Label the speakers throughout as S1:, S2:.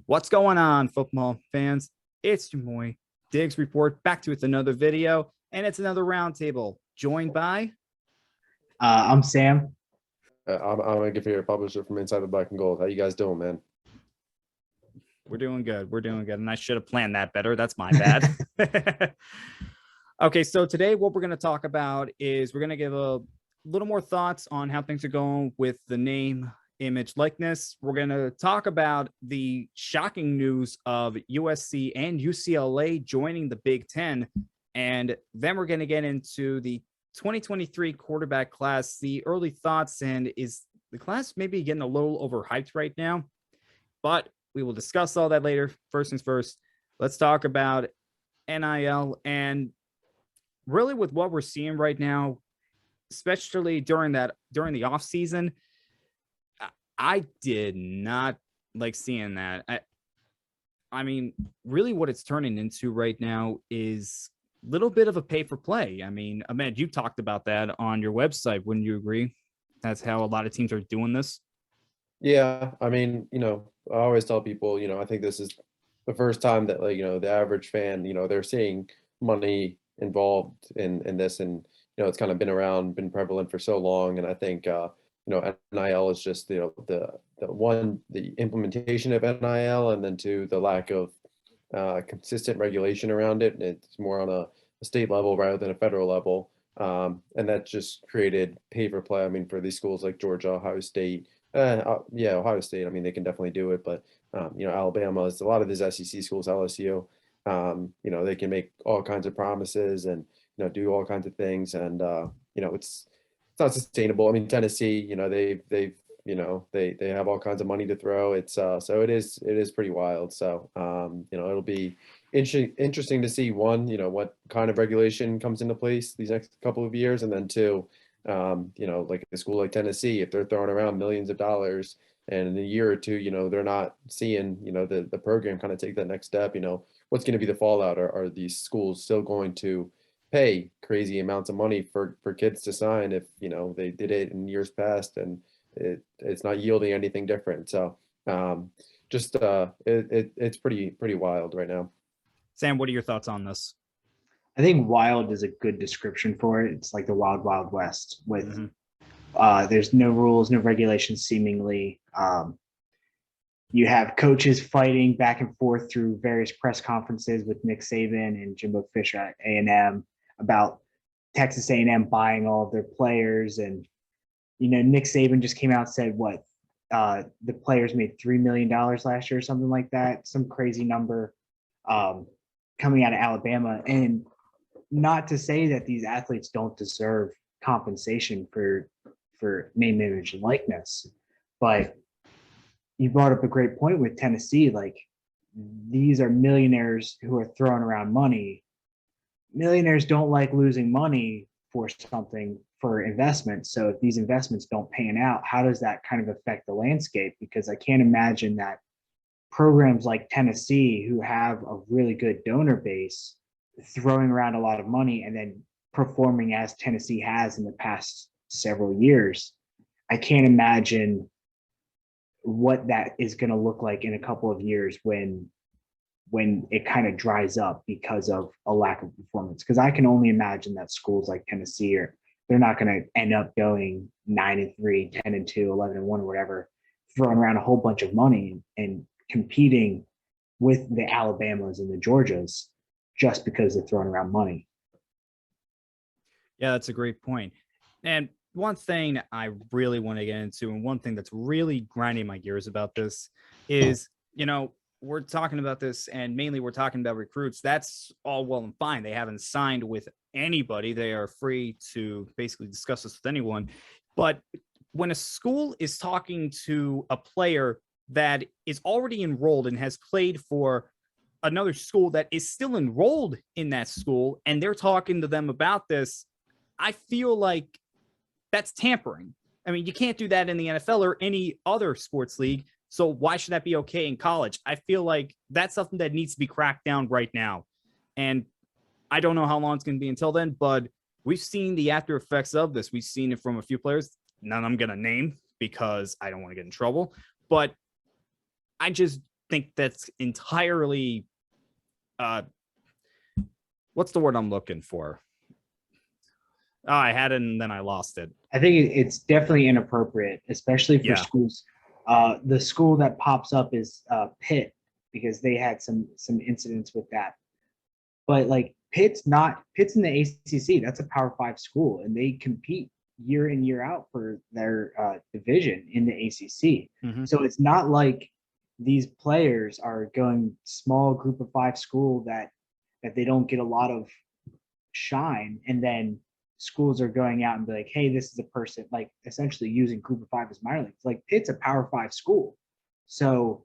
S1: What's going on, football fans? It's your boy Diggs Report back to with another video, and it's another roundtable joined by.
S2: I'm Sam.
S3: I'm a gift publisher from Inside the Black and Gold. How you guys doing, man?
S1: We're doing good. We're doing good, and I should have planned that better. That's my bad. Okay, so today what we're going to talk about is we're going to give a little more thoughts on how things are going with the name, image, likeness. We're going to talk about the shocking news of USC and UCLA joining the Big Ten. And then we're going to get into the 2023 quarterback class, the early thoughts, and is the class maybe getting a little overhyped right now? But we will discuss all that later. First things first, let's talk about NIL and really with what we're seeing right now, especially during the off season. I did not like seeing that. I mean, really what it's turning into right now is a little bit of a pay for play. I mean, Ahmed, you talked about that on your website. Wouldn't you agree? That's how a lot of teams are doing this.
S3: Yeah, I mean, I always tell people, I think this is the first time that the average fan, they're seeing money involved in this, and it's kind of been prevalent for so long. And I think NIL is just the implementation of NIL, and then two, the lack of consistent regulation around it. It's more on a state level rather than a federal level, and that just created pay for play. I mean, for these schools like Georgia, Ohio State. Ohio State. I mean, they can definitely do it, but Alabama is a lot of these SEC schools, LSU. They can make all kinds of promises and do all kinds of things, and it's not sustainable. I mean, Tennessee, they have all kinds of money to throw. It's so it is pretty wild. So it'll be interesting to see one, what kind of regulation comes into place these next couple of years, and then two, like a school like Tennessee, if they're throwing around millions of dollars and in a year or two, they're not seeing, the program kind of take that next step, what's going to be the fallout? Are these schools still going to pay crazy amounts of money for kids to sign if, they did it in years past and it's not yielding anything different? So it's pretty wild right now.
S1: Sam, what are your thoughts on this?
S2: I think wild is a good description for it. It's like the wild, wild west with there's no rules, no regulations seemingly. You have coaches fighting back and forth through various press conferences with Nick Saban and Jimbo Fisher at A&M about Texas A&M buying all of their players. And, Nick Saban just came out and said the players made $3 million last year or something like that, some crazy number coming out of Alabama. And not to say that these athletes don't deserve compensation for name, image, and likeness, but you brought up a great point with Tennessee. Like, these are millionaires who are throwing around money. Millionaires don't like losing money for something, for investments. So if these investments don't pan out, how does that kind of affect the landscape? Because I can't imagine that programs like Tennessee, who have a really good donor base, throwing around a lot of money and then performing as Tennessee has in the past several years. I can't imagine what that is going to look like in a couple of years when it kind of dries up because of a lack of performance. Because I can only imagine that schools like Tennessee they're not going to end up going 9-3, 10-2, 11-1, or whatever, throwing around a whole bunch of money and competing with the Alabamas and the Georgias just because they're throwing around money.
S1: Yeah, that's a great point. And one thing I really want to get into, and one thing that's really grinding my gears about this is, we're talking about this, and mainly we're talking about recruits. That's all well and fine. They haven't signed with anybody. They are free to basically discuss this with anyone. But when a school is talking to a player that is already enrolled and has played for another school that is still enrolled in that school, and they're talking to them about this, I feel like that's tampering. I mean, you can't do that in the NFL or any other sports league. So why should that be okay in college? I feel like that's something that needs to be cracked down right now. And I don't know how long it's going to be until then, but we've seen the after effects of this. We've seen it from a few players. None I'm going to name because I don't want to get in trouble. But I just think that's entirely what's the word I'm looking for? Oh, I had it and then I lost it.
S2: I think it's definitely inappropriate, especially for
S1: Yeah.
S2: schools. The school that pops up is Pitt, because they had some incidents with that. But like Pitt's in the ACC. That's a Power 5 school, and they compete year in year out for their division in the ACC.
S1: Mhm.
S2: So it's not like these players are going small group of 5 school that they don't get a lot of shine, and then schools are going out and be like, hey, this is a person, like essentially using group of 5 as minor leagues. Like Pitt's a Power 5 school. So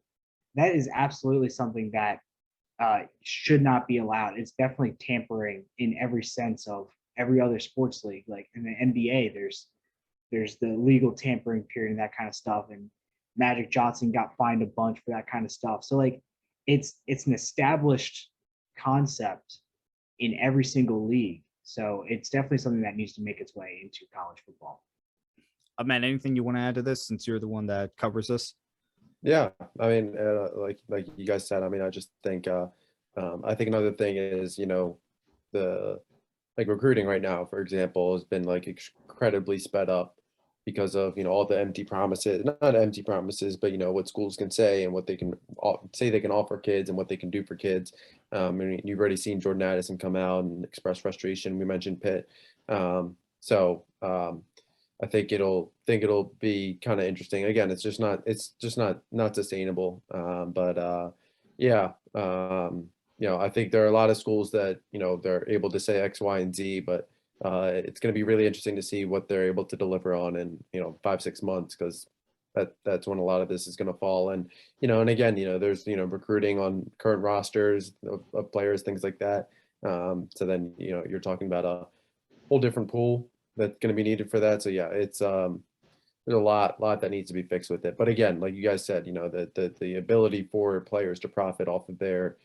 S2: that is absolutely something that should not be allowed. It's definitely tampering in every sense of every other sports league. Like in the NBA, there's the legal tampering period and that kind of stuff. And Magic Johnson got fined a bunch for that kind of stuff. So like it's an established concept in every single league. So it's definitely something that needs to make its way into college football.
S1: Ahmed, anything you want to add to this since you're the one that covers this?
S3: Yeah, I mean, like you guys said, I mean, I just think I think another thing is, the like recruiting right now, for example, has been like incredibly sped up because of all the empty promises, not empty promises, but what schools can say and what they can say they can offer kids and what they can do for kids. I mean, you've already seen Jordan Addison come out and express frustration. We mentioned Pitt, so I think it'll be kind of interesting. Again, it's just not sustainable. Yeah, I think there are a lot of schools that they're able to say X, Y, and Z, but it's going to be really interesting to see what they're able to deliver on in 5-6 months, because that's when a lot of this is going to fall. And and again, there's recruiting on current rosters of players, things like that. So then you're talking about a whole different pool that's going to be needed for that. So yeah, it's there's a lot that needs to be fixed with it. But again, like you guys said, the ability for players to profit off of their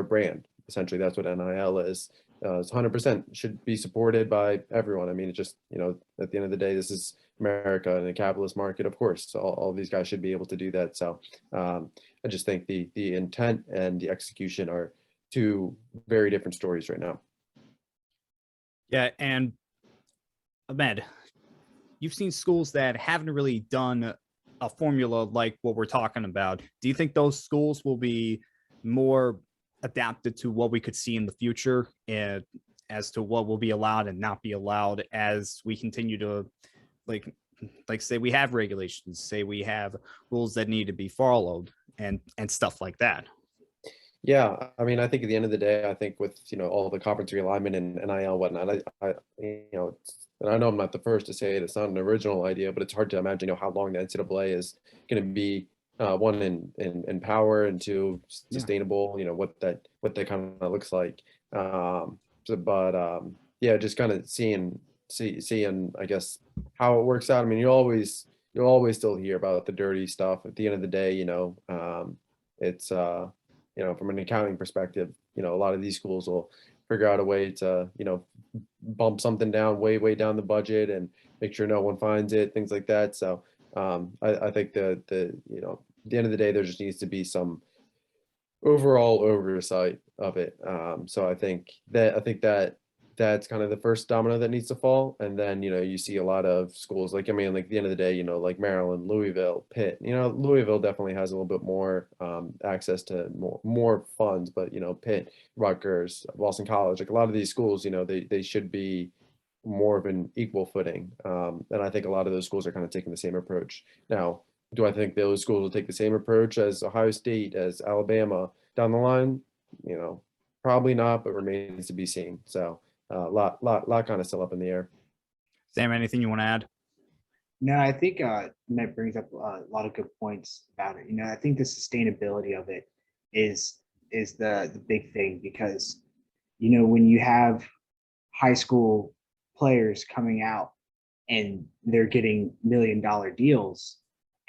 S3: brand, essentially that's what NIL is. 100% should be supported by everyone. I mean, it just at the end of the day, this is America and a capitalist market, of course. So all these guys should be able to do that. So I just think the intent and the execution are two very different stories right now.
S1: Yeah, and Ahmed, you've seen schools that haven't really done a formula like what we're talking about. Do you think those schools will be more adapted to what we could see in the future, and as to what will be allowed and not be allowed as we continue to like say we have regulations, say we have rules that need to be followed and stuff like that?
S3: Yeah, I mean, I think at the end of the day, I think with all the conference realignment and NIL whatnot, and I know I'm not the first to say it. It's not an original idea, but it's hard to imagine how long the NCAA is going to be one in power, and two sustainable. What that kind of looks like. Yeah, just kind of seeing I guess how it works out. I mean, you'll always still hear about the dirty stuff. At the end of the day, it's from an accounting perspective, a lot of these schools will figure out a way to, bump something down way down the budget and make sure no one finds it, things like that. So I think at the end of the day, there just needs to be some overall oversight of it. So I think that's kind of the first domino that needs to fall. And then, you see a lot of schools like, I mean, like at the end of the day, like Maryland, Louisville, Pitt, Louisville definitely has a little bit more access to more funds, but, Pitt, Rutgers, Boston College, like a lot of these schools, they should be more of an equal footing. And I think a lot of those schools are kind of taking the same approach. Now, do I think those schools will take the same approach as Ohio State, as Alabama down the line? Probably not, but remains to be seen. So, lot kind of still up in the air.
S1: Sam, anything you want to add?
S2: No, I think Matt brings up a lot of good points about it. I think the sustainability of it is the big thing, because when you have high school players coming out and they're getting $1 million deals,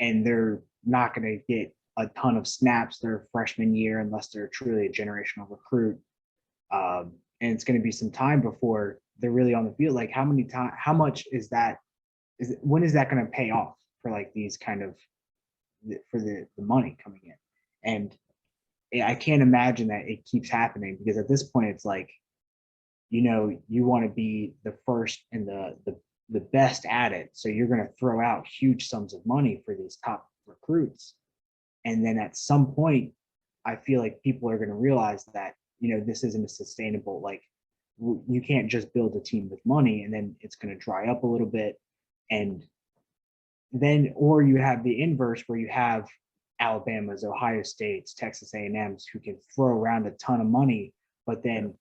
S2: and they're not going to get a ton of snaps their freshman year unless they're truly a generational recruit. And it's going to be some time before they're really on the field. Like how much is that? When is that going to pay off for like these kind of for the money coming in? And I can't imagine that it keeps happening, because at this point it's like, you want to be the first and the best at it. So you're going to throw out huge sums of money for these top recruits. And then at some point, I feel like people are going to realize that, this isn't a sustainable, like, you can't just build a team with money and then it's going to dry up a little bit. And then, or you have the inverse where you have Alabama's, Ohio State's, Texas A&M's who can throw around a ton of money, but then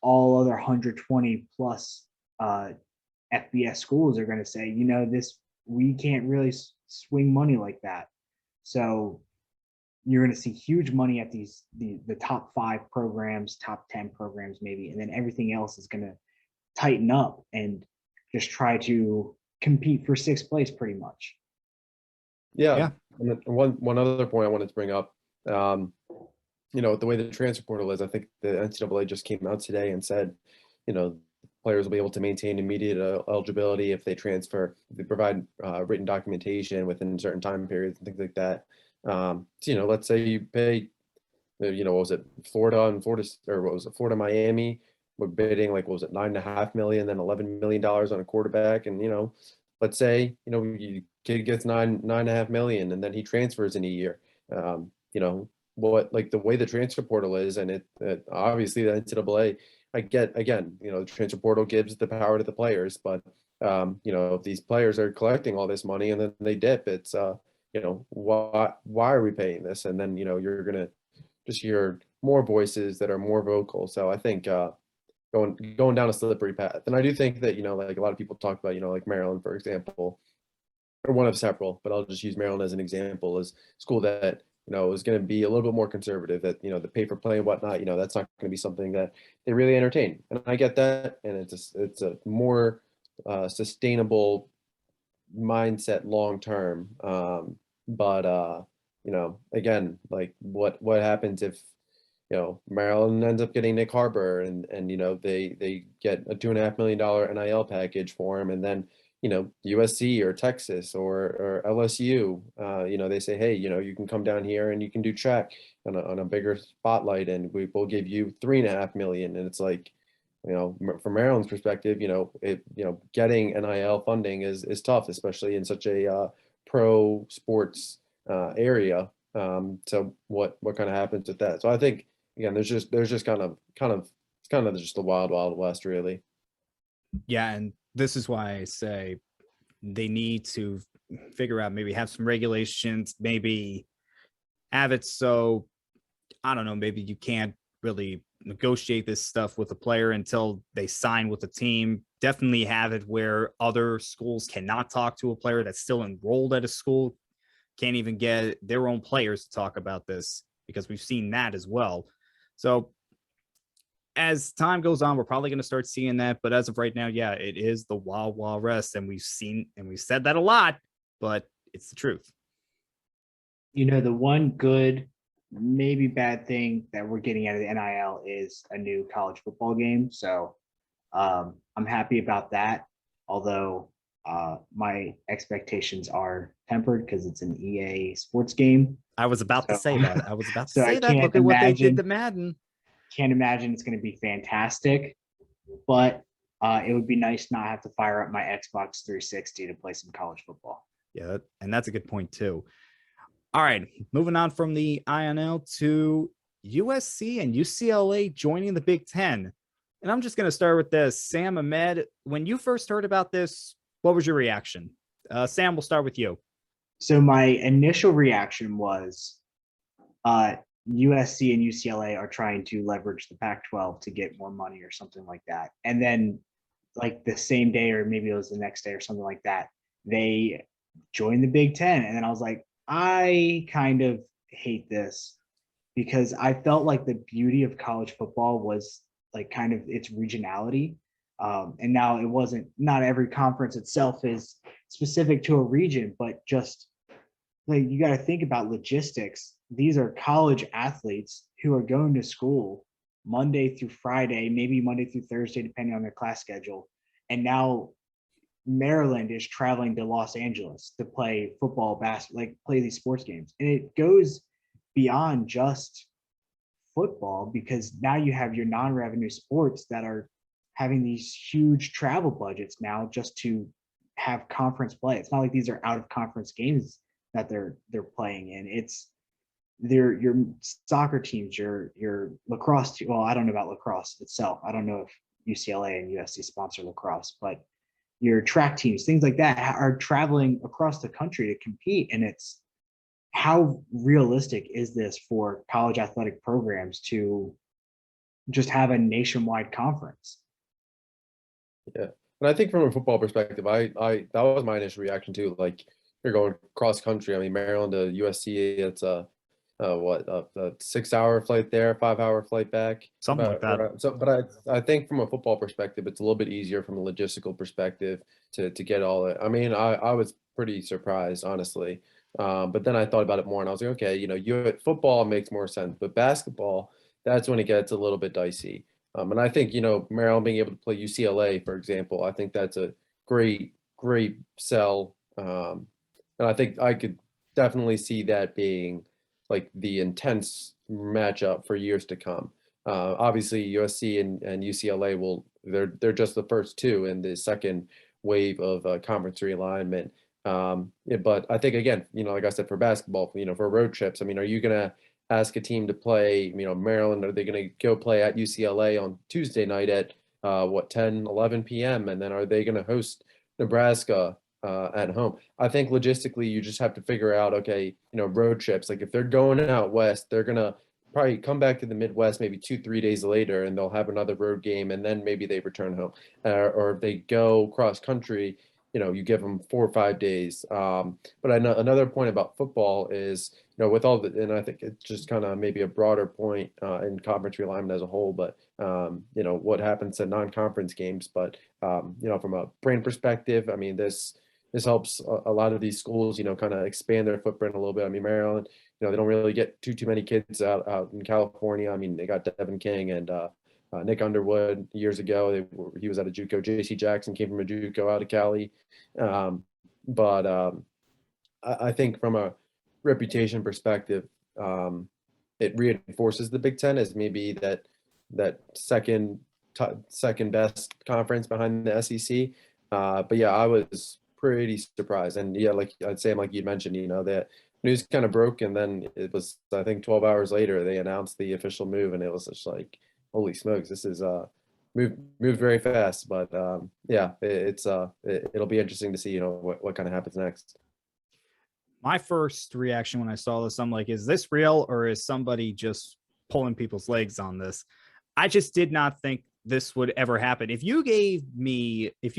S2: all other 120 plus FBS schools are going to say, we can't really swing money like that. So you're going to see huge money at the top 5 programs, top 10 programs maybe, and then everything else is going to tighten up and just try to compete for 6th place pretty much.
S3: Yeah. And one other point I wanted to bring up, the way the transfer portal is, I think the NCAA just came out today and said, players will be able to maintain immediate eligibility if they transfer, if they provide written documentation within certain time periods and things like that. So, let's say you pay, what was it, Florida, Miami, we're bidding like, what was it, $9.5 million, then $11 million on a quarterback. And, let's say, kid gets $9.5 million and then he transfers in a year. What, like the way the transfer portal is, and it obviously the NCAA, I get, again, the transfer portal gives the power to the players, but if these players are collecting all this money and then they dip, it's why are we paying this? And then you're gonna just hear more voices that are more vocal. So I think going down a slippery path. And I do think that like a lot of people talk about like Maryland, for example, or one of several, but I'll just use Maryland as an example, as school that is going to be a little bit more conservative, that the pay for play and whatnot, that's not going to be something that they really entertain. And I get that, and it's a more sustainable mindset long term. But again, like what happens if Maryland ends up getting Nick Harbor and they get a $2.5 million NIL package for him, and then USC or Texas or LSU, they say, hey, you can come down here and you can do track on a bigger spotlight, and we'll give you $3.5 million. And it's like, from Maryland's perspective, getting NIL funding is tough, especially in such a pro sports area. So what kind of happens with that? So I think, again, there's just kind of just the wild west, really.
S1: Yeah, and this is why I say they need to figure out, maybe have some regulations, maybe have it so, I don't know, maybe you can't really negotiate this stuff with a player until they sign with the team. Definitely have it where other schools cannot talk to a player that's still enrolled at a school, can't even get their own players to talk about this, because we've seen that as well. So as time goes on, we're probably going to start seeing that. But as of right now, yeah, it is the wild west. And we've said that a lot, but it's the truth.
S2: The one good, maybe bad thing that we're getting out of the NIL is a new college football game. So I'm happy about that. Although my expectations are tempered because it's an EA sports game.
S1: I was about to say that.
S2: Look
S1: at what they did to Madden.
S2: Can't imagine it's going to be fantastic, but it would be nice not have to fire up my Xbox 360 to play some college football.
S1: Yeah, and that's a good point too. All right, moving on from the INL to USC and UCLA joining the Big Ten. And I'm just going to start with this. Sam, Ahmed, when you first heard about this, what was your reaction? Sam, we'll start with you.
S2: So my initial reaction was USC and UCLA are trying to leverage the Pac-12 to get more money or something like that. And then like the same day, or maybe it was the next day or something like that, they joined the Big Ten. And then I was like, I kind of hate this, because I felt like the beauty of college football was like kind of its regionality. And now it wasn't, not every conference itself is specific to a region, but just like, you got to think about logistics. These are college athletes who are going to school Monday through Friday, maybe Monday through Thursday, depending on their class schedule. And now Maryland is traveling to Los Angeles to play football, basketball, like play these sports games. And it goes beyond just football, because now you have your non-revenue sports that are having these huge travel budgets now just to have conference play. It's not like these are out of conference games that they're playing in. It's your soccer teams, your lacrosse team. Well, I don't know about lacrosse itself. I don't know if UCLA and USC sponsor lacrosse, but your track teams, things like that, are traveling across the country to compete. And it's, how realistic is this for college athletic programs to just have a nationwide conference?
S3: Yeah. And I think from a football perspective, I that was my initial reaction too. Like, you're going cross country. I mean, Maryland to USC, it's a 6-hour flight there, 5-hour flight back.
S1: Something like that.
S3: But I think from a football perspective, it's a little bit easier from a logistical perspective to get all that. I mean, I was pretty surprised, honestly. But then I thought about it more and I was like, okay, football makes more sense, but basketball, that's when it gets a little bit dicey. And I think, Maryland being able to play UCLA, for example, I think that's a great sell. And I think I could definitely see that being like the intense matchup for years to come. Obviously, USC and UCLA they're just the first two in the second wave of conference realignment. Yeah, but I think, again, like I said, for basketball, for road trips, I mean, are you gonna ask a team to play, Maryland? Are they gonna go play at UCLA on Tuesday night at 10, 11 p.m. and then are they gonna host Nebraska at home? I think logistically, you just have to figure out, okay, road trips. Like, if they're going out west, they're gonna probably come back to the Midwest maybe 2-3 days later, and they'll have another road game, and then maybe they return home. Or if they go cross country, you give them 4 or 5 days. But I know another point about football is, with all the, and I think it's just kind of maybe a broader point in conference realignment as a whole, but what happens to non-conference games. But from a brand perspective, I mean, this helps a lot of these schools, kind of expand their footprint a little bit. I mean, Maryland, they don't really get too many kids out in California. I mean, they got Devin King and Nick Underwood years ago. He was at a JUCO. JC Jackson came from a JUCO out of Cali. But I think from a reputation perspective, it reinforces the Big Ten as maybe that second best conference behind the SEC. But yeah, I was pretty surprised. And yeah, like you mentioned, that news kind of broke, and then it was, I think, 12 hours later they announced the official move, and it was just like, holy smokes, this is moved very fast. But yeah, it'll be interesting to see, what kind of happens next.
S1: My first reaction when I saw this, I'm like, is this real, or is somebody just pulling people's legs on this? I just did not think this would ever happen. If you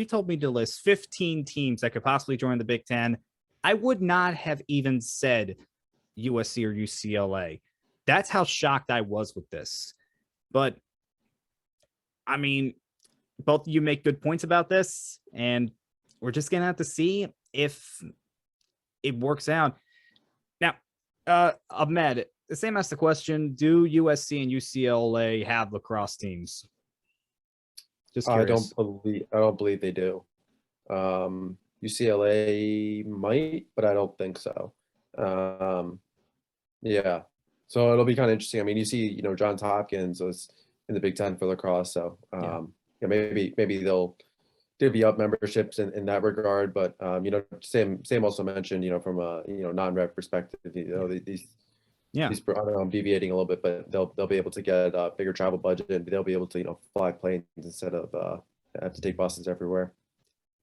S1: told me to list 15 teams that could possibly join the Big Ten, I would not have even said USC or UCLA. That's how shocked I was with this. But I mean, both of you make good points about this, and we're just gonna have to see if it works out. Now, Ahmed, the same asked the question: do USC and UCLA have lacrosse teams? Just curious.
S3: I don't believe they do. UCLA might, but I don't think so. Yeah, so it'll be kind of interesting. I mean, you see, Johns Hopkins was in the Big Ten for lacrosse, so yeah, maybe they'll divvy up memberships in that regard. But Sam also mentioned, from a non-rev perspective, these I don't know, I'm deviating a little bit, but they'll be able to get a bigger travel budget, and they'll be able to fly planes instead of have to take buses everywhere.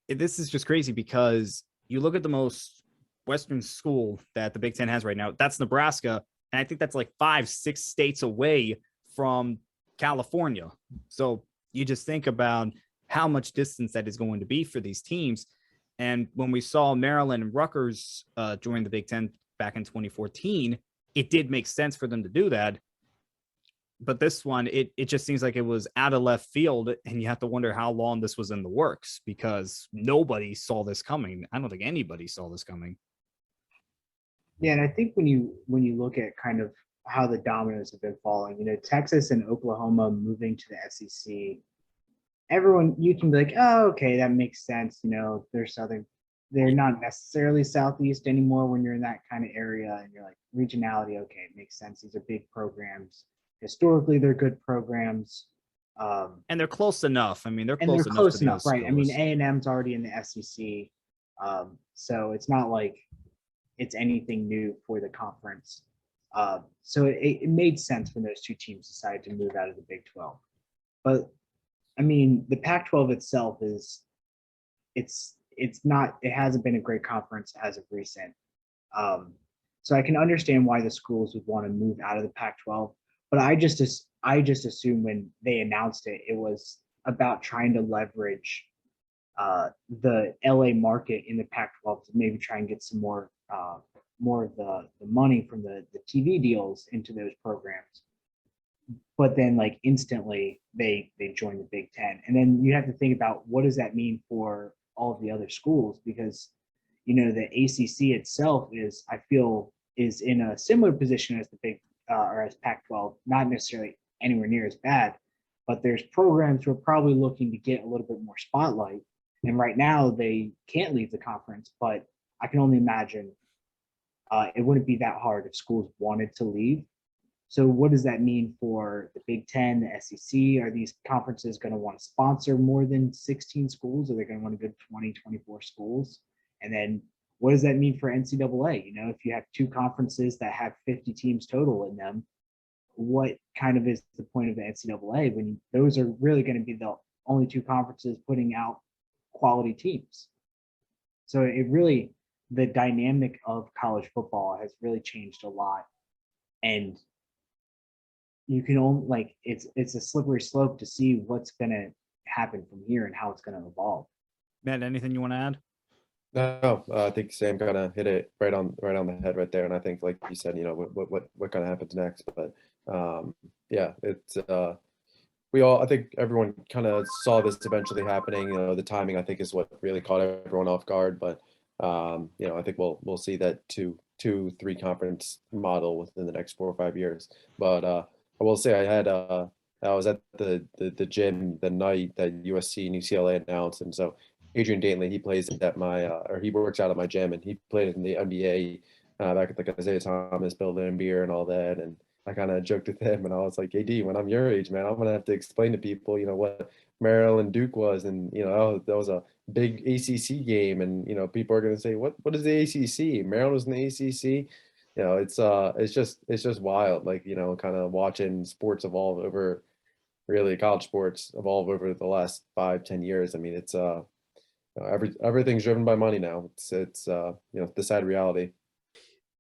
S1: This is just crazy, because you look at the most Western school that the Big Ten has right now, that's Nebraska. And I think that's like 5-6 states away from California. So you just think about how much distance that is going to be for these teams. And when we saw Maryland and Rutgers join the Big Ten back in 2014, it did make sense for them to do that. But this one, it just seems like it was out of left field, and you have to wonder how long this was in the works, because nobody saw this coming. I don't think anybody saw this coming.
S2: Yeah, and I think when you look at kind of how the dominoes have been falling, Texas and Oklahoma moving to the SEC, everyone, you can be like, oh, okay, that makes sense. They're Southern they're not necessarily Southeast anymore when you're in that kind of area and you're like regionality. Okay, it makes sense. These are big programs. Historically, they're good programs.
S1: And they're close enough. I mean, they're
S2: And
S1: close
S2: they're
S1: enough
S2: close
S1: to
S2: enough,
S1: those
S2: right? I mean,
S1: schools.
S2: A&M's already in the SEC. So it's not like it's anything new for the conference. So it made sense when those two teams decided to move out of the Big 12. But I mean, the Pac-12 itself it's not, it hasn't been a great conference as of recent. So I can understand why the schools would want to move out of the Pac-12, but I just assumed when they announced it, it was about trying to leverage the LA market in the Pac-12 to maybe try and get some more of the money from the TV deals into those programs. But then like instantly they join the Big Ten. And then you have to think about what does that mean for all of the other schools, because you know the ACC itself is, I feel, is in a similar position as the Big or as Pac-12, not necessarily anywhere near as bad, but there's programs who are probably looking to get a little bit more spotlight. And right now they can't leave the conference, but I can only imagine it wouldn't be that hard if schools wanted to leave. So what does that mean for the Big Ten, the SEC? Are these conferences going to want to sponsor more than 16 schools? Are they going to want to go 20, 24 schools? And then what does that mean for NCAA? You know, if you have two conferences that have 50 teams total in them, what kind of is the point of the NCAA when those are really going to be the only two conferences putting out quality teams? So it really, the dynamic of college football has really changed a lot. And you can only, like, it's a slippery slope to see what's going to happen from here and how it's going to evolve.
S1: Matt, anything you want to add?
S3: No, I think Sam kind of hit it right on the head right there, and I think, like you said, you know, what kind of happens next. But yeah, it's I think everyone kind of saw this eventually happening. You know, the timing, I think, is what really caught everyone off guard. But you know, I think we'll see that two, 3 conference model within the next 4 or 5 years. But I will say I was at the gym the night that USC and UCLA announced, and so Adrian Dantley, he plays at or he works out at my gym, and he played in the NBA back at like Isaiah Thomas, Bill Laimbeer, and all that. And I kind of joked with him, and I was like, AD, when I'm your age, man, I'm gonna have to explain to people, you know, what Maryland Duke was, and you know, that was a big ACC game, and you know, people are gonna say, what is the ACC? Maryland was in the ACC. You know, it's just wild, like, you know, kind of watching sports evolve over, really college sports evolve over the last 5-10 years. I mean, it's everything's driven by money now. It's you know, the sad reality.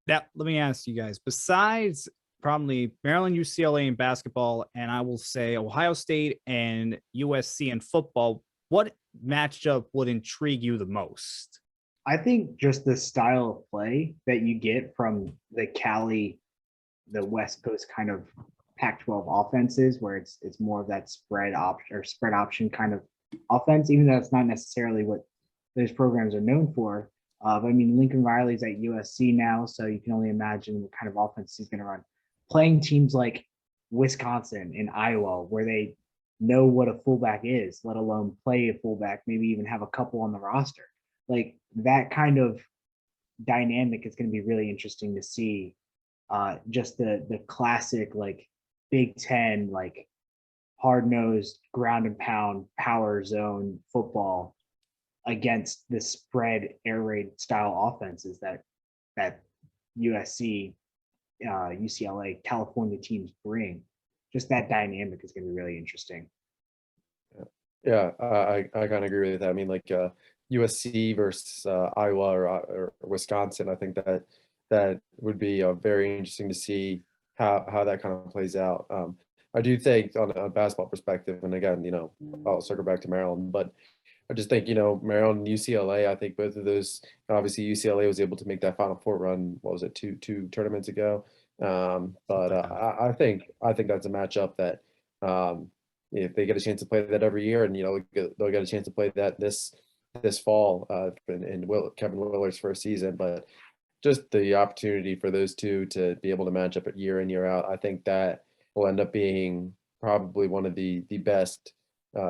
S1: Now, let me ask you guys, besides probably Maryland, UCLA in basketball, and I will say Ohio State and USC in football, what matchup would intrigue you the most?
S2: I think just the style of play that you get from the Cali, the West Coast kind of Pac-12 offenses, where it's more of that spread option kind of offense, even though it's not necessarily what those programs are known for. But I mean, Lincoln Riley's at USC now, so you can only imagine what kind of offense he's going to run. Playing teams like Wisconsin and Iowa, where they know what a fullback is, let alone play a fullback, maybe even have a couple on the roster. Like that kind of dynamic is going to be really interesting to see. Just the classic like Big Ten, like hard-nosed ground and pound power zone football against the spread air raid style offenses that USC, UCLA, California teams bring. Just that dynamic is going to be really interesting.
S3: Yeah, I kind of agree with that. I mean, like USC versus Iowa or Wisconsin, I think that would be very interesting to see how that kind of plays out. I do think on a basketball perspective, and again, you know, I'll circle back to Maryland, but I just think, you know, Maryland and UCLA, I think both of those, obviously UCLA was able to make that Final Four run, what was it, two tournaments ago? But I think that's a matchup that if they get a chance to play that every year, and you know, they'll get a chance to play that this fall in Kevin Willard's first season. But just the opportunity for those two to be able to match up year in, year out, I think that will end up being probably one of the best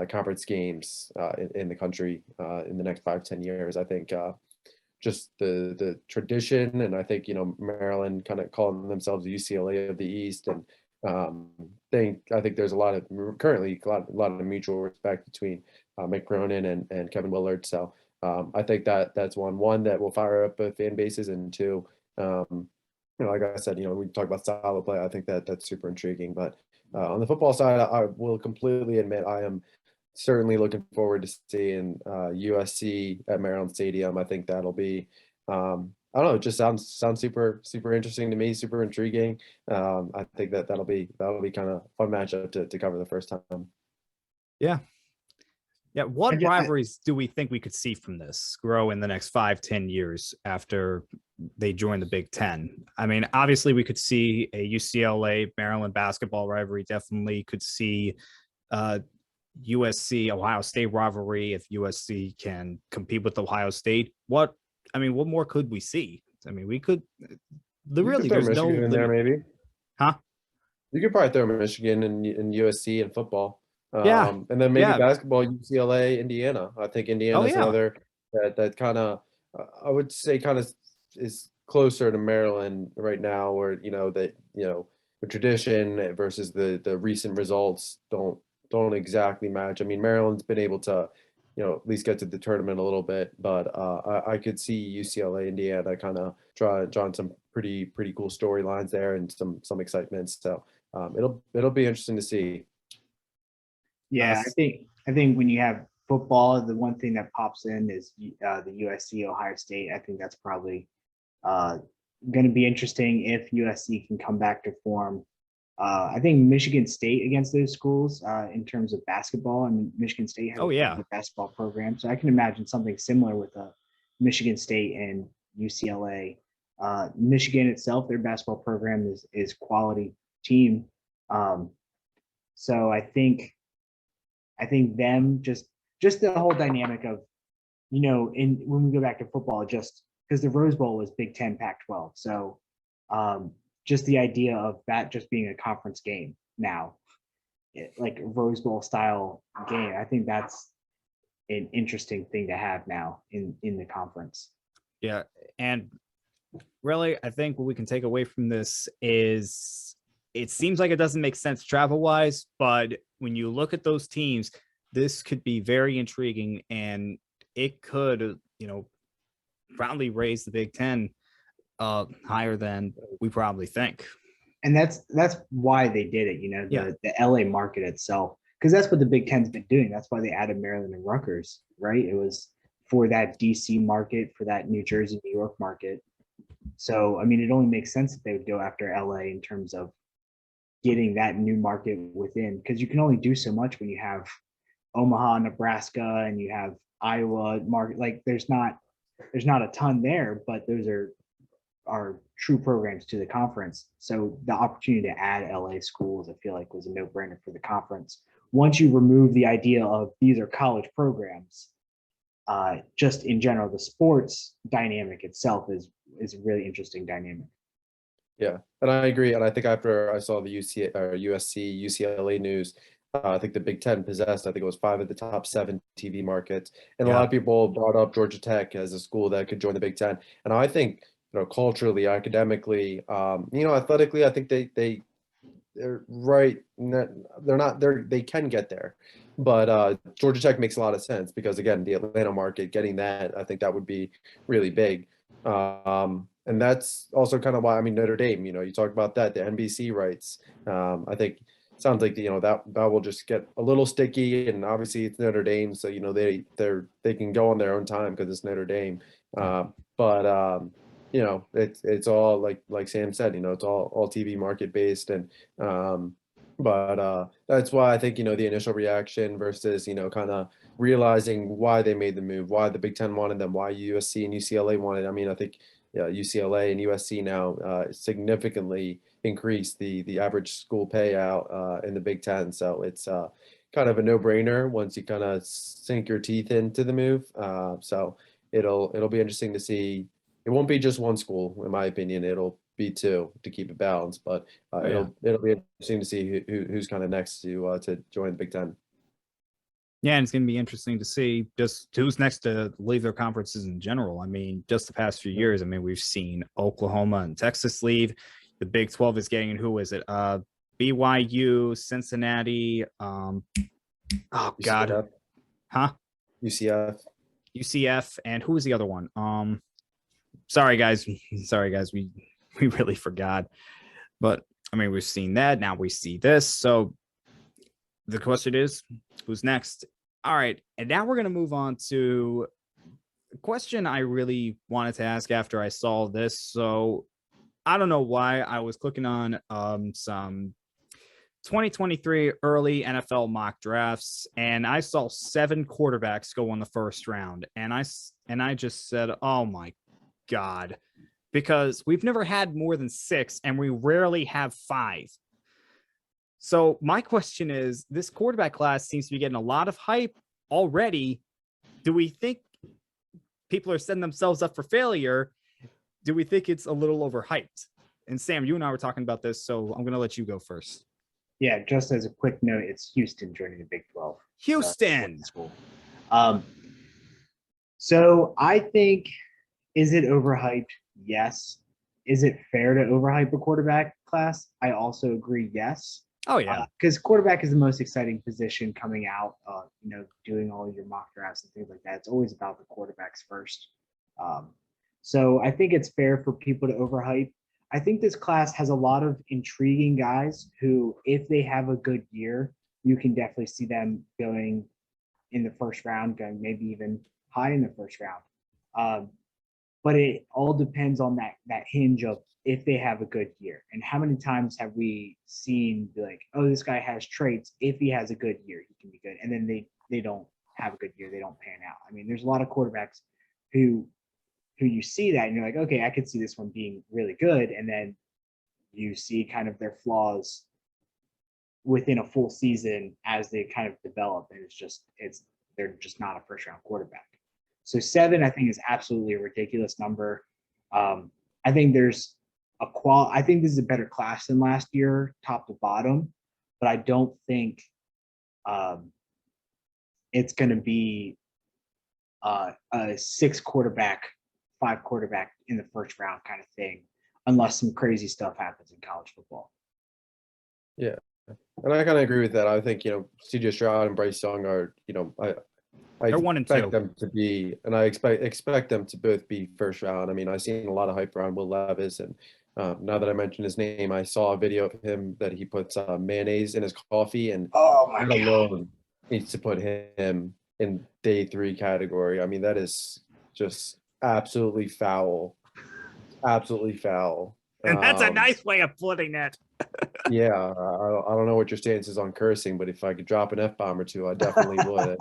S3: conference games in the country in the next 5-10 years. I think just the tradition, and I think Maryland kind of calling themselves the UCLA of the East, and I think there's currently a lot of mutual respect between Mick Cronin and Kevin Willard. So I think that's one that will fire up both fan bases, and two, like I said, we talk about style of play. I think that's super intriguing. But on the football side, I will completely admit I am certainly looking forward to seeing USC at Maryland Stadium. I think that'll be, I don't know, it just sounds super interesting to me, super intriguing. I think that'll be kind of fun matchup to cover the first time.
S1: Yeah. Yeah. What rivalries do we think we could see from this grow in the next 5-10 years after they join the Big Ten? I mean, obviously we could see a UCLA Maryland basketball rivalry. Definitely could see USC Ohio State rivalry if USC can compete with Ohio State. What more could we see? I mean, we could really, there's no
S3: Michigan in there, maybe.
S1: Huh?
S3: You could probably throw Michigan and USC in football.
S1: Yeah.
S3: And then maybe basketball, UCLA, Indiana. I think Indiana's another that kind of, I would say, kind of is closer to Maryland right now, where the tradition versus the recent results don't exactly match. I mean, Maryland's been able to at least get to the tournament a little bit, but I could see UCLA, Indiana kind of drawing some pretty cool storylines there and some excitement. So it'll be interesting to see.
S2: Yeah, I think when you have football, the one thing that pops in is the USC Ohio State. I think that's probably going to be interesting if USC can come back to form. I think Michigan State against those schools in terms of basketball, and Michigan State has a basketball program, so I can imagine something similar with Michigan State and UCLA. Michigan itself, their basketball program is quality team, so I think them just the whole dynamic of when we go back to football, just because the Rose Bowl was Big Ten, Pac-12, so just the idea of that just being a conference game now, like a Rose Bowl style game, I think that's an interesting thing to have now in the conference.
S1: Yeah, and really, I think what we can take away from this is it seems like it doesn't make sense travel-wise, but when you look at those teams, this could be very intriguing, and it could, probably raise the Big Ten higher than we probably think.
S2: And that's why they did it, the LA market itself, because that's what the Big Ten's been doing. That's why they added Maryland and Rutgers, right? It was for that DC market, for that New Jersey, New York market. So, I mean, it only makes sense that they would go after LA in terms of getting that new market within, because you can only do so much when you have Omaha, Nebraska, and you have Iowa market. Like there's not a ton there, but those are true programs to the conference. So the opportunity to add LA schools, I feel like, was a no-brainer for the conference. Once you remove the idea of these are college programs, just in general, the sports dynamic itself is a really interesting dynamic.
S3: Yeah, and I agree. And I think after I saw the USC, UCLA news, I think the Big Ten possessed, I think it was 5 of the top 7 TV markets. And a lot of people brought up Georgia Tech as a school that could join the Big Ten. And I think, culturally, academically, athletically, I think they're right. They can get there. But Georgia Tech makes a lot of sense because, again, the Atlanta market, getting that, I think that would be really big. And that's also kind of why, Notre Dame, you talk about that, the NBC rights. I think it sounds like, that will just get a little sticky, and obviously it's Notre Dame. So, they can go on their own time because it's Notre Dame. It's all like Sam said, it's all TV market based. And, that's why I think, the initial reaction versus, kind of realizing why they made the move, why the Big Ten wanted them, why USC and UCLA wanted. I think UCLA and USC now significantly increase the average school payout in the Big Ten. So it's kind of a no-brainer once you kind of sink your teeth into the move. So it'll be interesting to see. It won't be just one school, in my opinion. It'll be 2 to keep it balanced. But it'll be interesting to see who's kind of next to join the Big Ten.
S1: Yeah, and it's going to be interesting to see just who's next to leave their conferences in general. I mean, just the past few years, I mean, we've seen Oklahoma and Texas leave. The Big 12 is getting, who is it? BYU, Cincinnati. Oh God,
S3: UCF,
S1: huh?
S3: UCF.
S1: UCF, and who was the other one? Sorry guys, we really forgot. But I mean, we've seen that. Now we see this. So the question is, who's next? All right. And now we're going to move on to a question I really wanted to ask after I saw this. So I don't know why I was clicking on some 2023 early NFL mock drafts, and I saw 7 quarterbacks go in the first round. And I just said, oh my God, because we've never had more than 6 and we rarely have 5. So my question is, this quarterback class seems to be getting a lot of hype already. Do we think people are setting themselves up for failure? Do we think it's a little overhyped? And Sam, you and I were talking about this, so I'm going to let you go first.
S2: Yeah, just as a quick note, it's Houston joining the Big 12.
S1: Houston.
S2: So I think, is it overhyped? Yes. Is it fair to overhype a quarterback class? I also agree, yes.
S1: Oh, yeah.
S2: Because quarterback is the most exciting position coming out, doing all your mock drafts and things like that. It's always about the quarterbacks first. So I think it's fair for people to overhype. I think this class has a lot of intriguing guys who, if they have a good year, you can definitely see them going in the first round, going maybe even high in the first round. But it all depends on that hinge of if they have a good year. And how many times have we seen like, oh, this guy has traits. If he has a good year, he can be good. And then they don't have a good year. They don't pan out. I mean, there's a lot of quarterbacks who you see that and you're like, okay, I could see this one being really good. And then you see kind of their flaws within a full season as they kind of develop. And they're just not a first round quarterback. So 7, I think, is absolutely a ridiculous number. I think there's I think this is a better class than last year, top to bottom, but I don't think it's going to be a 6 quarterback, 5 quarterback in the first round kind of thing, unless some crazy stuff happens in college football.
S3: Yeah, and I kind of agree with that. I think CJ Stroud and Bryce Young are I
S1: They're 1 and 2.
S3: expect them to be, and I expect them to both be first round. I mean, I've seen a lot of hype around Will Levis, and now that I mentioned his name, I saw a video of him that he puts mayonnaise in his coffee, and
S2: oh my
S3: God alone needs to put him in day 3 category. I mean, that is just absolutely foul, absolutely foul.
S1: And that's a nice way of putting it.
S3: Yeah, I don't know what your stance is on cursing, but if I could drop an F-bomb or 2, I definitely would.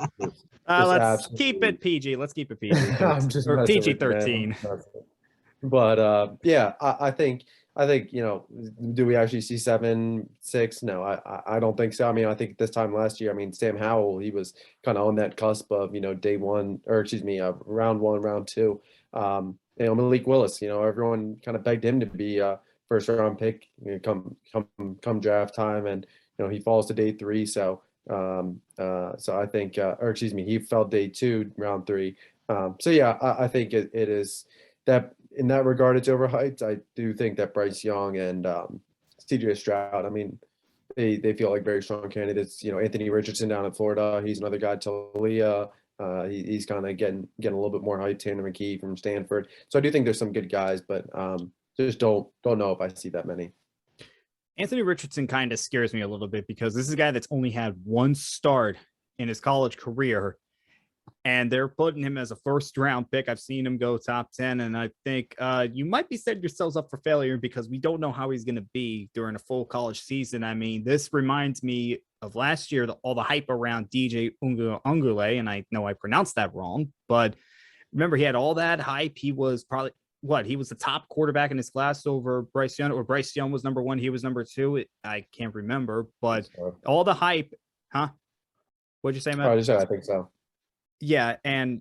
S1: Let's keep it PG. Let's keep it PG.
S3: I'm just
S1: or
S3: messing with you,
S1: PG-13.
S3: man. But yeah, I think do we actually see 7, 6? No, I don't think so. I mean, I think this time last year, I mean, Sam Howell, he was kind of on that cusp of day 1, or excuse me, round 1, round 2. Malik Willis, everyone kind of begged him to be first round pick come draft time, and he falls to day 3. So I think or excuse me, he fell day 2, round 3. So yeah, I think it is that in that regard it's overhyped. I do think that Bryce Young and CJ Stroud, I mean, they feel like very strong candidates. Anthony Richardson down in Florida, he's another guy. Talia, he's kind of getting a little bit more hype. Tanner McKee from Stanford. So I do think there's some good guys, but just don't know if I see that many.
S1: Anthony Richardson kind of scares me a little bit because this is a guy that's only had 1 start in his college career, and they're putting him as a first round pick. I've seen him go top 10, and I think you might be setting yourselves up for failure because we don't know how he's going to be during a full college season. I mean, this reminds me of last year, all the hype around DJ Ungule, and I know I pronounced that wrong, but remember, he had all that hype. He was probably he was the top quarterback in his class over Bryce Young, or Bryce Young was number 1, he was number 2. I can't remember, but all the hype, huh? What'd you say, Matt?
S3: I just said I think so.
S1: Yeah, and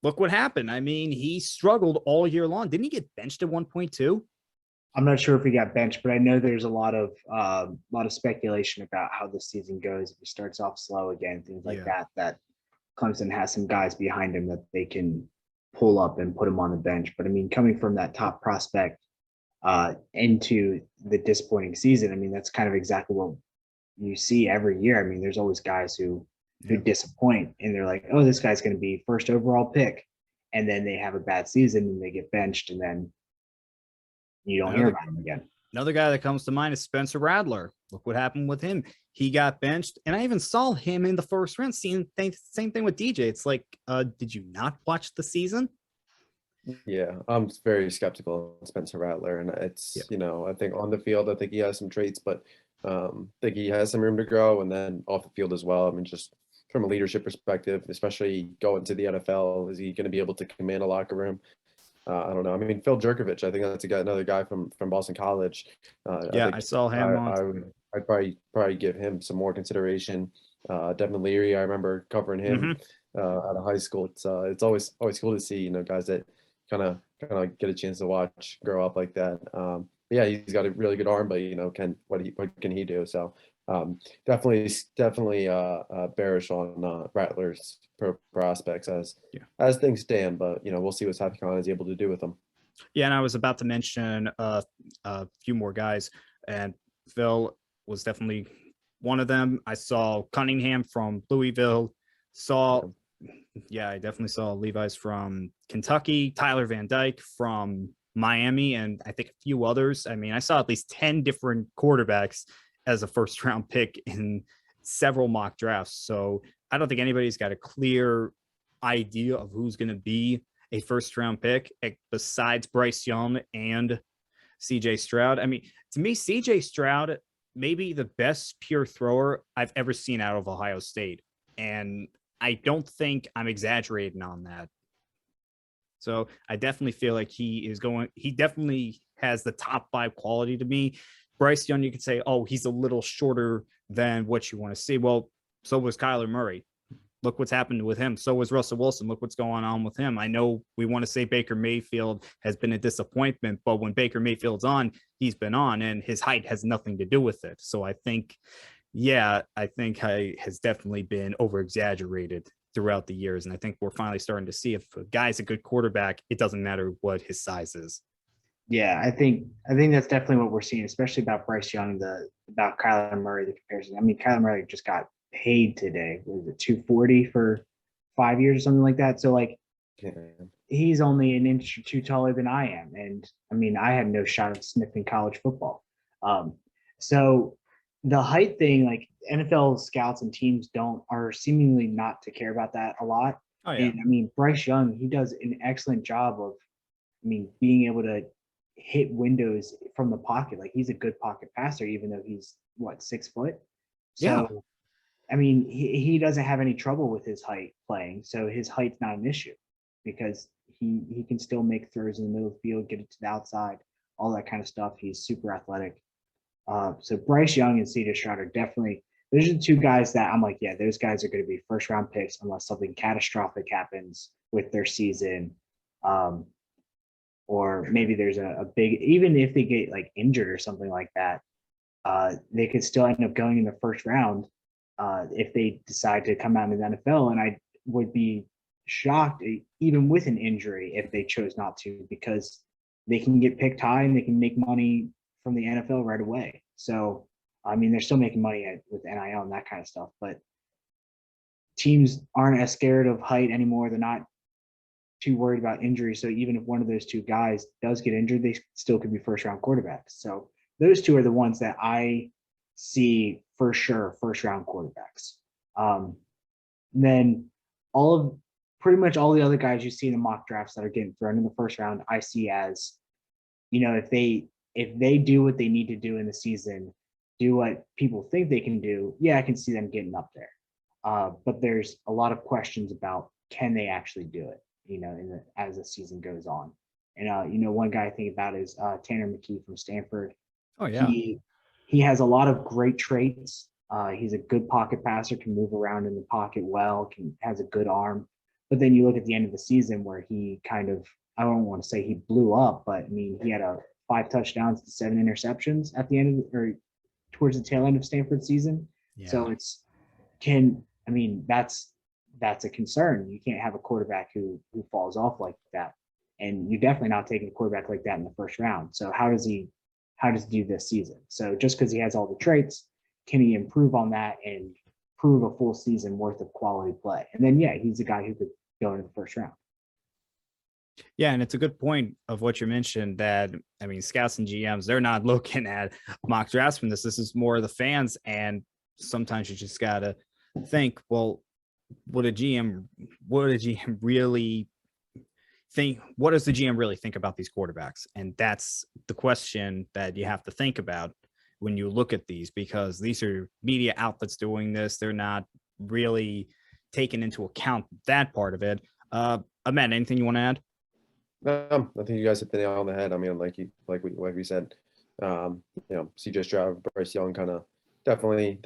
S1: look what happened. I mean, he struggled all year long. Didn't he get benched at 1.2?
S2: I'm not sure if he got benched, but I know there's a lot of speculation about how this season goes. If he starts off slow again, things like
S1: Yeah.
S2: that Clemson has some guys behind him that they can pull up and put him on the bench. But I mean, coming from that top prospect into the disappointing season, I mean, that's kind of exactly what you see every year. I mean, there's always guys who
S1: Yeah.
S2: disappoint, and they're like, oh, this guy's going to be first overall pick, and then they have a bad season and they get benched, and then you don't hear about him again.
S1: Another guy that comes to mind is Spencer Rattler. Look what happened with him. He got benched, and I even saw him in the first round. Same thing with DJ. It's like, did you not watch the season?
S3: Yeah, I'm very skeptical of Spencer Rattler, and it's I think on the field, I think he has some traits, but I think he has some room to grow, and then off the field as well. I mean, just from a leadership perspective, especially going to the NFL, is he going to be able to command a locker room? I don't know. I mean, Phil Jerkovich, I think that's another guy from Boston College.
S1: I saw him.
S3: I'd probably give him some more consideration. Devin Leary, I remember covering him out of high school. It's always cool to see guys that kind of get a chance to watch grow up like that. Yeah, he's got a really good arm, but what can he do? So definitely bearish on Rattler's prospects as things stand, but we'll see what South Carolina is able to do with them.
S1: Yeah, and I was about to mention a few more guys, and Phil was definitely one of them. I saw Cunningham from Louisville. I definitely saw Levi's from Kentucky, Tyler Van Dyke from Miami, and I think a few others. I mean, I saw at least 10 different quarterbacks as a first round pick in several mock drafts. So I don't think anybody's got a clear idea of who's going to be a first round pick besides Bryce Young and CJ Stroud. I mean, to me, CJ Stroud may be the best pure thrower I've ever seen out of Ohio State. And I don't think I'm exaggerating on that. So I definitely feel like he definitely has the top 5 quality to me. Bryce Young, you could say, oh, he's a little shorter than what you want to see. Well, so was Kyler Murray. Look what's happened with him. So was Russell Wilson. Look what's going on with him. I know we want to say Baker Mayfield has been a disappointment, but when Baker Mayfield's on, he's been on, and his height has nothing to do with it. So I think has definitely been over-exaggerated throughout the years. And I think we're finally starting to see if a guy's a good quarterback, it doesn't matter what his size is.
S2: Yeah, I think that's definitely what we're seeing, especially about Bryce Young, about Kyler Murray, the comparison. I mean, Kyler Murray just got paid today. Was it $240 for 5 years or something like that? So he's only an inch or two taller than I am. And I mean, I had no shot of sniffing college football. So the height thing, like NFL scouts and teams are seemingly not to care about that a lot.
S1: Oh, yeah.
S2: And I mean, Bryce Young, he does an excellent job of, being able to hit windows from the pocket. Like, he's a good pocket passer, even though he's 6 foot. So,
S1: yeah.
S2: I mean, he doesn't have any trouble with his height playing. So his height's not an issue because he can still make throws in the middle of the field, get it to the outside, all that kind of stuff. He's super athletic. So Bryce Young and CJ Stroud are definitely, those are the two guys that I'm like, yeah, those guys are going to be first round picks unless something catastrophic happens with their season. Or maybe there's a big, even if they get injured or something like that, they could still end up going in the first round if they decide to come out in the NFL. And I would be shocked, even with an injury, if they chose not to, because they can get picked high and they can make money from the NFL right away. So, I mean, they're still making money with NIL and that kind of stuff, but teams aren't as scared of height anymore. They're not too worried about injury. So even if one of those two guys does get injured, they still could be first round quarterbacks. So those two are the ones that I see for sure first round quarterbacks. Then pretty much all the other guys you see in the mock drafts that are getting thrown in the first round, I see as, if they do what they need to do in the season, do what people think they can do, yeah, I can see them getting up there. But there's a lot of questions about, can they actually do it, as the season goes on. And, one guy I think about is Tanner McKee from Stanford.
S1: Oh, yeah.
S2: He has a lot of great traits. He's a good pocket passer, can move around in the pocket well, has a good arm. But then you look at the end of the season where he kind of, I don't want to say he blew up, but I mean, he had a 5 touchdowns to 7 interceptions at the end of, or towards the tail end of Stanford's season.
S1: Yeah.
S2: So that's a concern. You can't have a quarterback who falls off like that. And you're definitely not taking a quarterback like that in the first round. So how does he do this season? So just because he has all the traits, can he improve on that and prove a full season worth of quality play? And then, yeah, he's a guy who could go into the first round.
S1: Yeah, and it's a good point of what you mentioned that, I mean, scouts and GMs, they're not looking at mock drafts from this. This is more the fans. And sometimes you just got to think, well, what a GM really think? What does the GM really think about these quarterbacks? And that's the question that you have to think about when you look at these, because these are media outlets doing this. They're not really taking into account that part of it. Ahmed, anything you want to add?
S3: I think you guys hit the nail on the head. I mean, like we said, CJ Stroud, Bryce Young, kind of definitely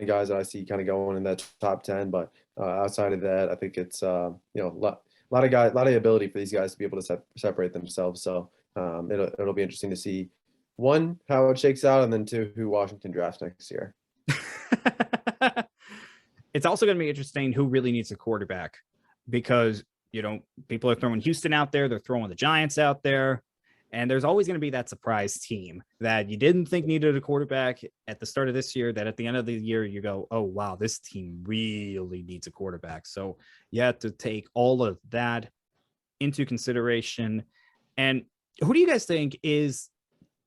S3: guys that I see kind of going in that top 10. But outside of that, I think it's a lot of ability for these guys to be able to separate themselves. So it'll be interesting to see, one, how it shakes out, and then two, who Washington drafts next year.
S1: It's also going to be interesting who really needs a quarterback, because people are throwing Houston out there, they're throwing the Giants out there, and there's always going to be that surprise team that you didn't think needed a quarterback at the start of this year, that at the end of the year you go, oh wow, this team really needs a quarterback. So you have to take all of that into consideration. And who do you guys think is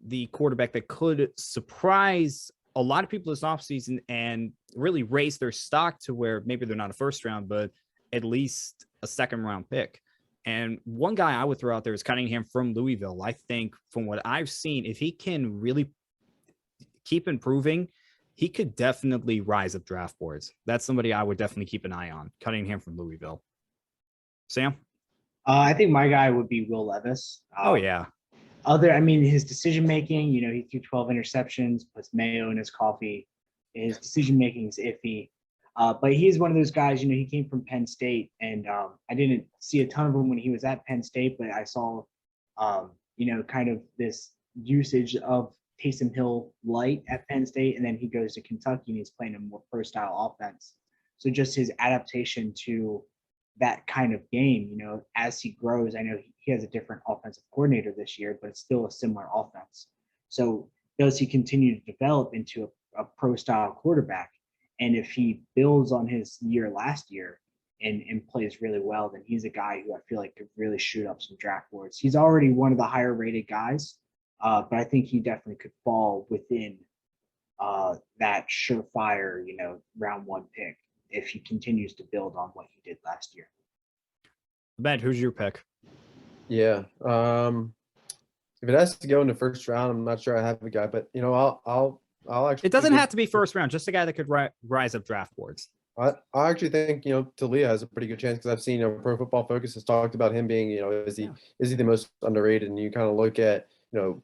S1: the quarterback that could surprise a lot of people this offseason and really raise their stock to where maybe they're not a first round, but at least a second round pick? And one guy I would throw out there is Cunningham from Louisville. I think from what I've seen, if he can really keep improving, he could definitely rise up draft boards. That's somebody I would definitely keep an eye on. Cunningham from Louisville. Sam?
S2: I think my guy would be Will Levis.
S1: Oh yeah.
S2: His decision making, he threw 12 interceptions, puts mayo in his coffee. His decision making is iffy. But he's one of those guys, he came from Penn State, and I didn't see a ton of him when he was at Penn State, but I saw, kind of this usage of Taysom Hill light at Penn State, and then he goes to Kentucky and he's playing a more pro-style offense. So just his adaptation to that kind of game, as he grows, I know he has a different offensive coordinator this year, but it's still a similar offense. So does he continue to develop into a pro-style quarterback? And if he builds on his year last year and plays really well, then he's a guy who I feel like could really shoot up some draft boards. He's already one of the higher rated guys, but I think he definitely could fall within that surefire, round 1 pick if he continues to build on what he did last year.
S1: Ben, who's your pick?
S3: Yeah. If it has to go in the first round, I'm not sure I have a guy, but I'll actually.
S1: It doesn't have to be first round, just a guy that could rise up draft boards.
S3: I actually think Talia has a pretty good chance, because I've seen Pro Football Focus has talked about him being is he the most underrated, and you kind of look at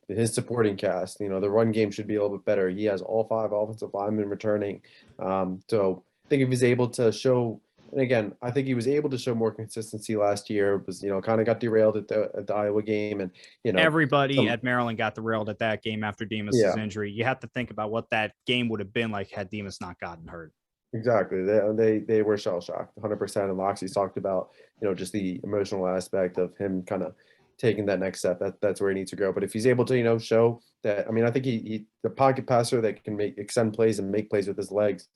S3: his supporting cast. The run game should be a little bit better. He has all 5 offensive linemen returning. So I think if he's able to show, and again, I think he was able to show more consistency last year. Was kind of got derailed at the Iowa game, and
S1: everybody at Maryland got derailed at that game after Demus's injury. You have to think about what that game would have been like had Demus not gotten hurt.
S3: Exactly. They were shell shocked 100%. And Loxley's talked about just the emotional aspect of him kind of taking that next step. That's where he needs to grow. But if he's able to show that, I think he the pocket passer that can extend plays and make plays with his legs.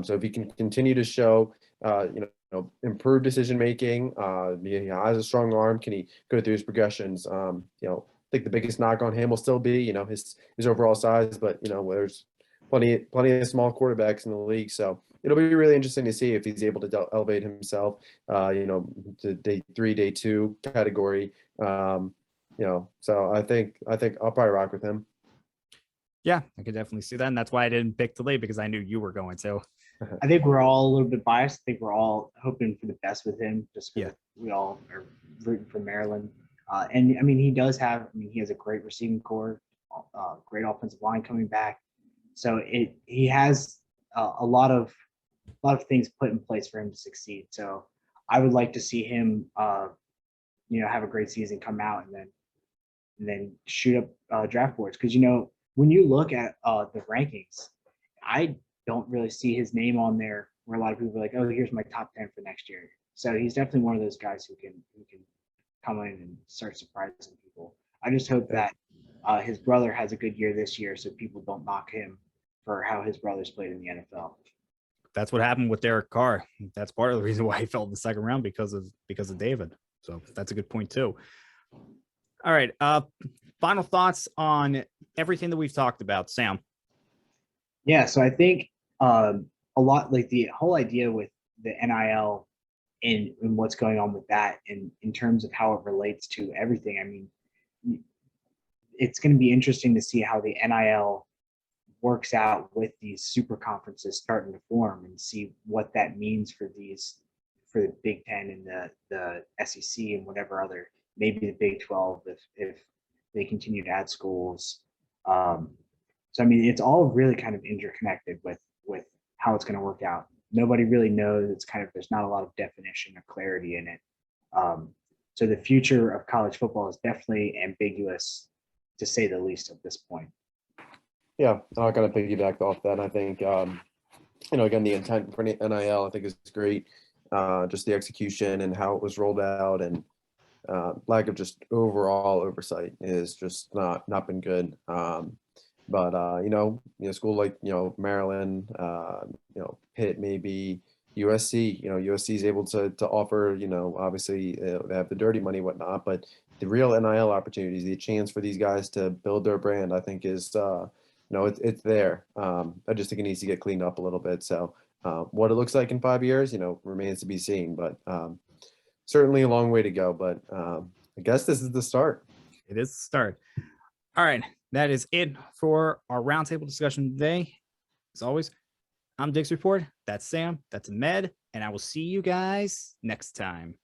S3: So if he can continue to show improved decision making, he has a strong arm. Can he go through his progressions? I think the biggest knock on him will still be his overall size, but there's plenty of small quarterbacks in the league. So it'll be really interesting to see if he's able to elevate himself, to day 3, day 2 category. So I think I'll probably rock with him.
S1: Yeah, I could definitely see that. And that's why I didn't pick Talia, because I knew you were going to.
S2: I think we're all a little bit biased. I think we're all hoping for the best with him, just because we all are rooting for Maryland. And he does have, he has a great receiving core, great offensive line coming back. So he has a lot of things put in place for him to succeed. So I would like to see him, have a great season, come out, and then and then shoot up draft boards. Because, you know, when you look at the rankings, I don't really see his name on there where a lot of people are like, oh, here's my top 10 for next year. So he's definitely one of those guys who can come in and start surprising people. I just hope that his brother has a good year this year, so people don't knock him for how his brother's played in the NFL.
S1: That's what happened with Derek Carr. That's part of the reason why he fell in the second round because of David. So that's a good point too. All right. Final thoughts on everything that we've talked about, Sam.
S2: Yeah, so I think a lot, like the whole idea with the NIL and what's going on with that, and in terms of how it relates to everything. I mean, it's going to be interesting to see how the NIL works out with these super conferences starting to form, and see what that means for the Big Ten and the SEC and whatever other, maybe the Big 12 if they continue to add schools. So I mean, it's all really kind of interconnected with how it's going to work out. Nobody really knows. It's kind of, there's not a lot of definition or clarity in it. So the future of college football is definitely ambiguous, to say the least, at this point.
S3: Yeah, I'll kind of piggyback off that. I think, you know, again, the intent for NIL, I think, is great. Just the execution and how it was rolled out, and lack of just overall oversight is just not been good. But you know, school like, you know, Maryland, you know, Pitt, maybe USC. You know, USC is able to offer. You know, obviously they have the dirty money, whatnot, but the real NIL opportunities, the chance for these guys to build their brand, I think is, you know, it's there. I just think it needs to get cleaned up a little bit. So what it looks like in 5 years, you know, remains to be seen. But certainly a long way to go. But I guess this is the start.
S1: It is the start. All right. That is it for our roundtable discussion today. As always, I'm Dick's Report. That's Sam. That's Ahmed. And I will see you guys next time.